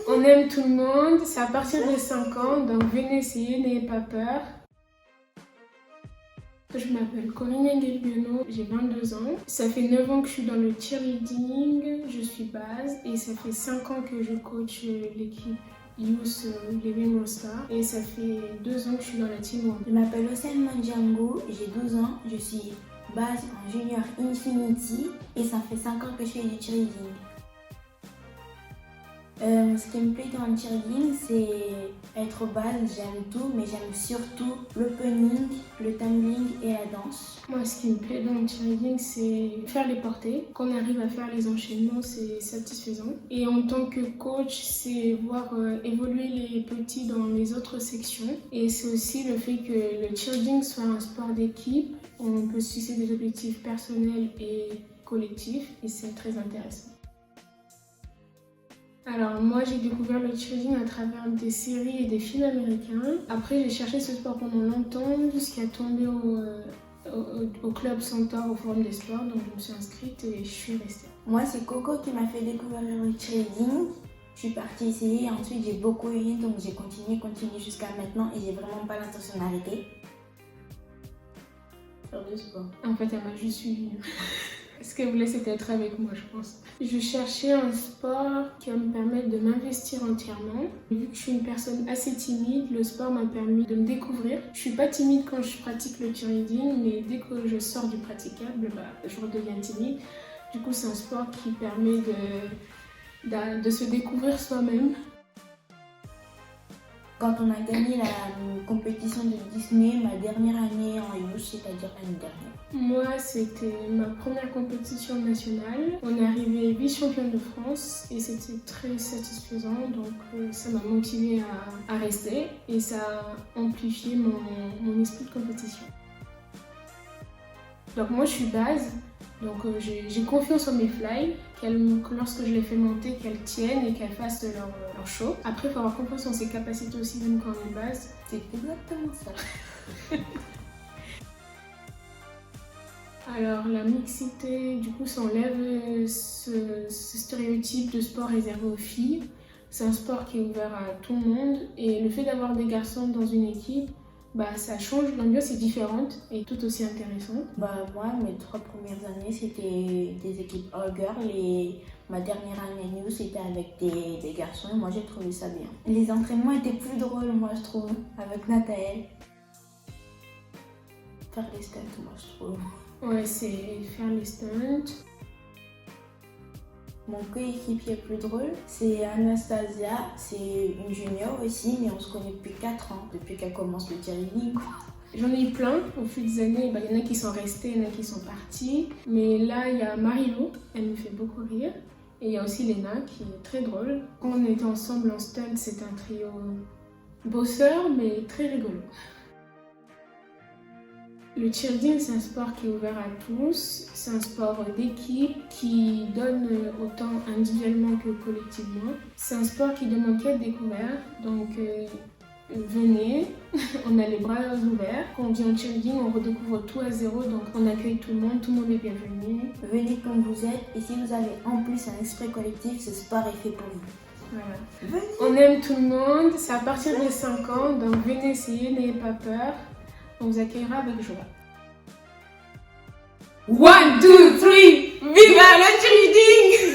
On aime tout le monde, c'est à partir de 5 ans, donc venez essayer, n'ayez pas peur. Je m'appelle Corinne Engelbiono, j'ai 22 ans. Ça fait 9 ans que je suis dans le cheerleading, je suis base, et ça fait 5 ans que je coach l'équipe Youth Living Roster, et ça fait 2 ans que je suis dans la team 1. Je m'appelle Océane Mandjango, j'ai 12 ans, je suis base en junior Infinity, et ça fait 5 ans que je fais du cheerleading. Ce qui me plaît dans le cheerleading, c'est être base, j'aime tout, mais j'aime surtout l'opening, le tumbling et la danse. Moi, ce qui me plaît dans le cheerleading, c'est faire les portées. Quand on arrive à faire les enchaînements, c'est satisfaisant. Et en tant que coach, c'est voir évoluer les petits dans les autres sections. Et c'est aussi le fait que le cheerleading soit un sport d'équipe. On peut se fixer des objectifs personnels et collectifs, et c'est très intéressant. Alors moi j'ai découvert le cheerleading à travers des séries et des films américains. Après j'ai cherché ce sport pendant longtemps jusqu'à tomber au club Centaure au Forum des Sports, donc je me suis inscrite et je suis restée. Moi c'est Coco qui m'a fait découvrir le cheerleading. Je suis partie essayer et ensuite j'ai beaucoup aimé, donc j'ai continué jusqu'à maintenant et j'ai vraiment pas l'intention d'arrêter. Faire du sport. En fait elle m'a juste suivie. Ce qu'elle voulait, c'était être avec moi, je pense. Je cherchais un sport qui va me permettre de m'investir entièrement. Vu que je suis une personne assez timide, le sport m'a permis de me découvrir. Je suis pas timide quand je pratique le cheerleading, mais dès que je sors du praticable, je redeviens timide. Du coup, c'est un sport qui permet de se découvrir soi-même. Quand on a gagné la compétition de Disney, ma dernière année en youth, c'est-à-dire l'année dernière. Moi, c'était ma première compétition nationale. On est arrivé vice-championne de France et c'était très satisfaisant. Donc ça m'a motivée à rester et ça a amplifié mon esprit de compétition. Donc moi, je suis base. Donc j'ai confiance en mes fly, lorsque je les fais monter, qu'elles tiennent et qu'elles fassent leur show. Après, il faut avoir confiance en ses capacités aussi, même quand on est base. C'est exactement ça. Alors la mixité, du coup, ça enlève ce stéréotype de sport réservé aux filles. C'est un sport qui est ouvert à tout le monde et le fait d'avoir des garçons dans une équipe, ça change, l'ambiance est différente et tout aussi intéressante. Moi, mes 3 premières années, c'était des équipes all girl et ma dernière année new, c'était avec des garçons et moi j'ai trouvé ça bien. Les entraînements étaient plus drôles, moi je trouve, avec Nathaël. Faire les stunts, moi je trouve. Ouais, c'est faire les stunts. Mon coéquipier plus drôle, c'est Anastasia, c'est une junior aussi, mais on se connaît depuis 4 ans, depuis qu'elle commence le cheerleading. J'en ai eu plein au fil des années, il y en a qui sont restés, il y en a qui sont partis. Mais là, il y a Marilou, elle me fait beaucoup rire. Et il y a aussi Léna qui est très drôle. Quand on était ensemble en stunt, c'est un trio bosseur, mais très rigolo. Le cheerleading, c'est un sport qui est ouvert à tous. C'est un sport d'équipe qui donne autant individuellement que collectivement. C'est un sport qui demande qu'à être découvert. Donc venez, on a les bras ouverts. Quand on vient au cheerleading, on redécouvre tout à zéro. Donc on accueille tout le monde est bienvenu. Venez comme vous êtes et si vous avez en plus un esprit collectif, ce sport est fait pour vous. Voilà. On aime tout le monde, c'est à partir de 5 ans. Donc venez essayer, n'ayez pas peur. On vous accueillera avec joie. 1, 2, 3, vive le cheerleading!